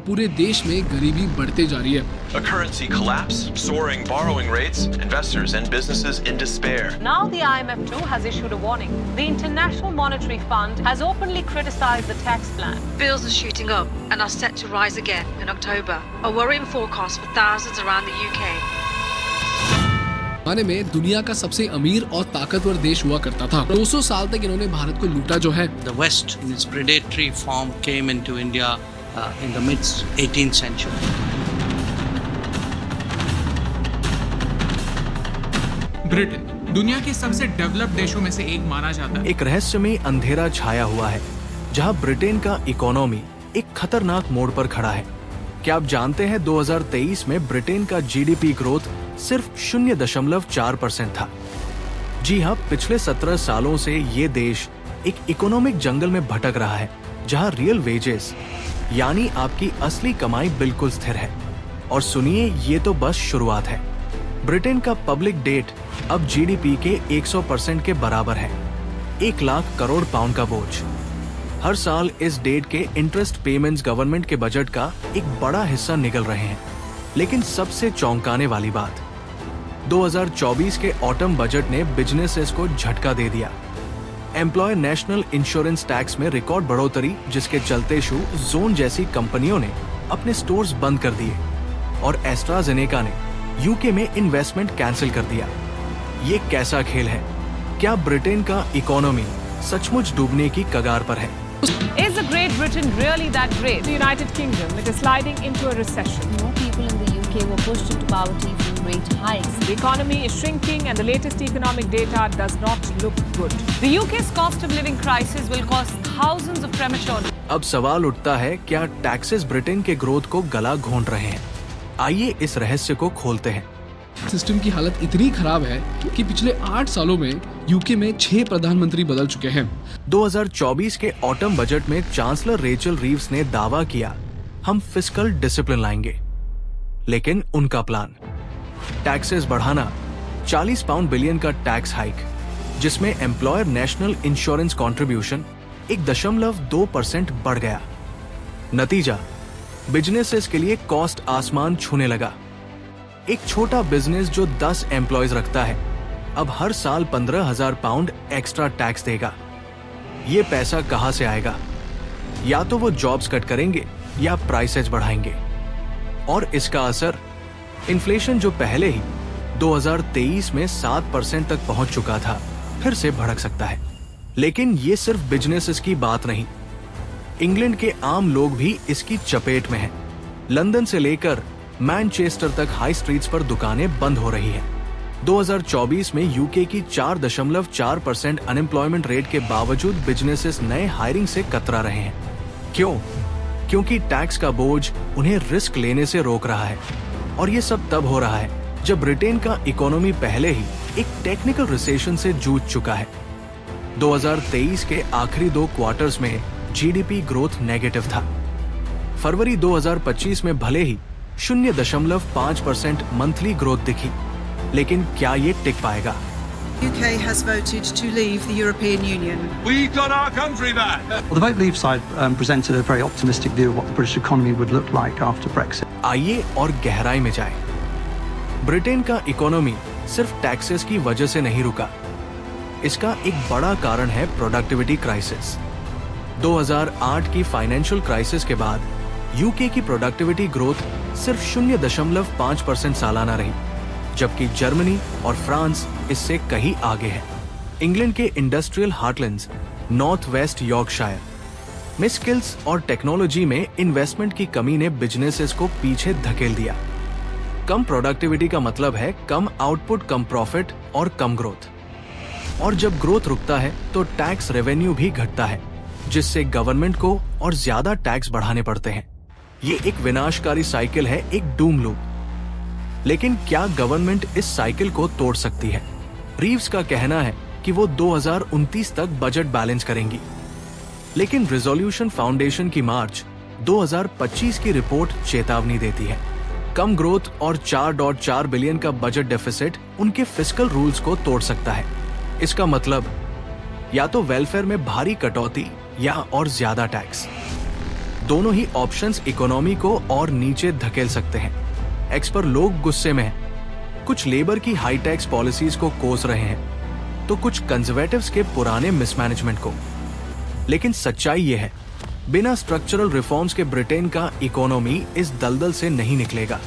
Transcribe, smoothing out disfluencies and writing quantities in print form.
पूरे देश में गरीबी बढ़ते जा रही है। A currency collapse, soaring borrowing rates, investors and businesses in despair. Now the IMF too has issued a warning. The International Monetary Fund has openly criticized the tax plan. Bills are shooting up and are set to rise again in October. A worrying forecast for thousands around the UK. जमाने में दुनिया का सबसे अमीर और ताकतवर देश हुआ करता था। 200 साल तक इन्होंने भारत को लूटा जो है। The West in its predatory form came into India in the mid 18th century. Britain दुनिया के सबसे डेवलप्ड देशों में से एक माना जाता है। एक रहस्यमयी अंधेरा छाया हुआ है जहां ब्रिटेन का इकोनॉमी एक खतरनाक मोड़ पर खड़ा है। क्या आप जानते हैं 2023 में ब्रिटेन का जीडीपी ग्रोथ सिर्फ 0.4% था। जी हाँ, पिछले 17 सालों से ये देश एक इकोनॉमिक जंगल में भटक रहा है जहां रियल वेजेस यानी आपकी असली कमाई बिल्कुल स्थिर है। और सुनिए, ये तो बस शुरुआत है। ब्रिटेन का पब्लिक डेट अब जीडीपी के 100% के बराबर है। 1 लाख करोड़ पाउंड का बोझ। हर साल इस डेट के इंटरेस्ट पेमेंट्स गवर्नमेंट के बजट का एक बड़ा हिस्सा निकल रहे हैं। लेकिन सबसे चौंकाने वाली बात, 2024 के ऑटम बजट ने बिजनेसेस को झटका दे दिया। एम्प्लॉयर नेशनल इंश्योरेंस टैक्स में रिकॉर्ड बढ़ोतरी, जिसके चलते जोन जैसी कंपनियों ने अपने स्टोर्स बंद कर दिए और एस्ट्राजेनेका ने यूके में इन्वेस्टमेंट कैंसिल कर दिया। ये कैसा खेल है? क्या ब्रिटेन का इकोनॉमी सचमुच डूबने की कगार पर है? Is the Great Britain really that great? The United Kingdom, it is sliding into a recession. More people in the UK were pushed into poverty through rate hikes. The economy is shrinking and the latest economic data does not look good. The UK's cost of living crisis will cause thousands of premature. अब सवाल उठता है, क्या taxes Britain के growth को गला घोंट रहे हैं? आइए इस रहस्य को खोलते हैं। सिस्टम की हालत इतनी खराब है कि पिछले 8 सालों में यूके में 6 प्रधानमंत्री बदल चुके हैं। 2024 के ऑटम बजट में चांसलर रेचल रीव्स ने दावा किया, हम फिस्कल डिसिप्लिन लाएंगे। लेकिन उनका प्लान, टैक्सेस बढ़ाना, 40 पाउंड बिलियन का टैक्स हाइक, जिसमें एम्प्लॉयर नेशनल इंश्योरेंस कंट्रीब्यूशन 1.2% बढ़ गया। नतीजा, बिजनेसेस के लिए कॉस्ट आसमान छूने लगा। एक छोटा बिजनेस जो 10 एम्प्लॉयज रखता है, अब हर साल 15,000 पाउंड एक्स्ट्रा टैक्स देगा। ये पैसा कहां से आएगा? या तो वो जॉब्स कट करेंगे या प्राइसेस बढ़ाएंगे। और इसका असर, इन्फ्लेशन जो पहले ही 2023 में 7% तक पहुंच चुका था, फिर से भड़क सकता है। लेकिन ये सिर्फ बिजनेसेस की बात नहीं, इंग्लैंड के आम लोग भी इसकी चपेट में हैं। लंदन से लेकर मैनचेस्टर तक हाई स्ट्रीट्स पर दुकानें बंद हो रही हैं। 2024 में यूके की 4.4% अनएम्प्लॉयमेंट रेट के बावजूद बिजनेसेस नए हायरिंग से कतरा रहे हैं। क्यों? क्योंकि टैक्स का बोझ उन्हें रिस्क लेने से रोक रहा है। और ये सब तब हो रहा है जब ब्रिटेन का इकोनॉमी पहले ही एक टेक्निकल रिसेशन से जूझ चुका है। 2023 के आखिरी 2 क्वार्टर्स में जीडीपी ग्रोथ नेगेटिव था। फरवरी 2025 में भले ही 0.5% मंथली ग्रोथ दिखी, लेकिन क्या ये टिक पाएगा? UK has voted to leave the European Union. We got our country back. Well, the Vote Leave side presented a very optimistic view of what the British economy would look like after Brexit. आइए और गहराई में जाएं। Britain का economy सिर्फ taxes की वजह से नहीं रुका। इसका एक बड़ा कारण है प्रोडक्टिविटी क्राइसिस। 2008 की फाइनेंशियल क्राइसिस के बाद यूके की प्रोडक्टिविटी ग्रोथ सिर्फ 0.5% सालाना रही, जबकि जर्मनी और फ्रांस इससे कहीं आगे है। इंग्लैंड के इंडस्ट्रियल हार्टलैंड्स, नॉर्थ वेस्ट यॉर्कशायर में स्किल्स और टेक्नोलॉजी में इन्वेस्टमेंट की कमी ने बिजनेसेस को पीछे धकेल दिया। कम प्रोडक्टिविटी का मतलब है कम आउटपुट, कम प्रॉफिट और कम ग्रोथ। और जब ग्रोथ रुकता है तो टैक्स रेवेन्यू भी घटता है, जिससे गवर्नमेंट को और ज्यादा टैक्स बढ़ाने पड़ते हैं। ये एक विनाशकारी साइकिल है, एक डूम लूप। लेकिन क्या गवर्नमेंट इस साइकिल को तोड़ सकती है? रीव्स का कहना है कि वो 2029 तक बजट बैलेंस करेंगी। लेकिन रिजोल्यूशन फाउंडेशन की मार्च 2025 की रिपोर्ट चेतावनी देती है। कम ग्रोथ और 4.4 बिलियन का बजट डेफिसिट उनके फिस्कल रूल्स को तोड़ सकता है। इसका मतलब या तो वेलफेयर में भारी कटौती या और ज्यादा टैक्स। दोनों ही ऑप्शंस इकोनॉमी को और नीचे धकेल सकते हैं। एक्स पर लोग गुस्से में हैं। कुछ लेबर की हाई टैक्स पॉलिसीज को कोस रहे हैं, तो कुछ कंजर्वेटिव्स के पुराने मिसमैनेजमेंट को। लेकिन सच्चाई यह है, बिना स्ट्रक्चरल रिफॉर्म्स के ब्रिटेन का इकोनॉमी इस दलदल से नहीं निकलेगा।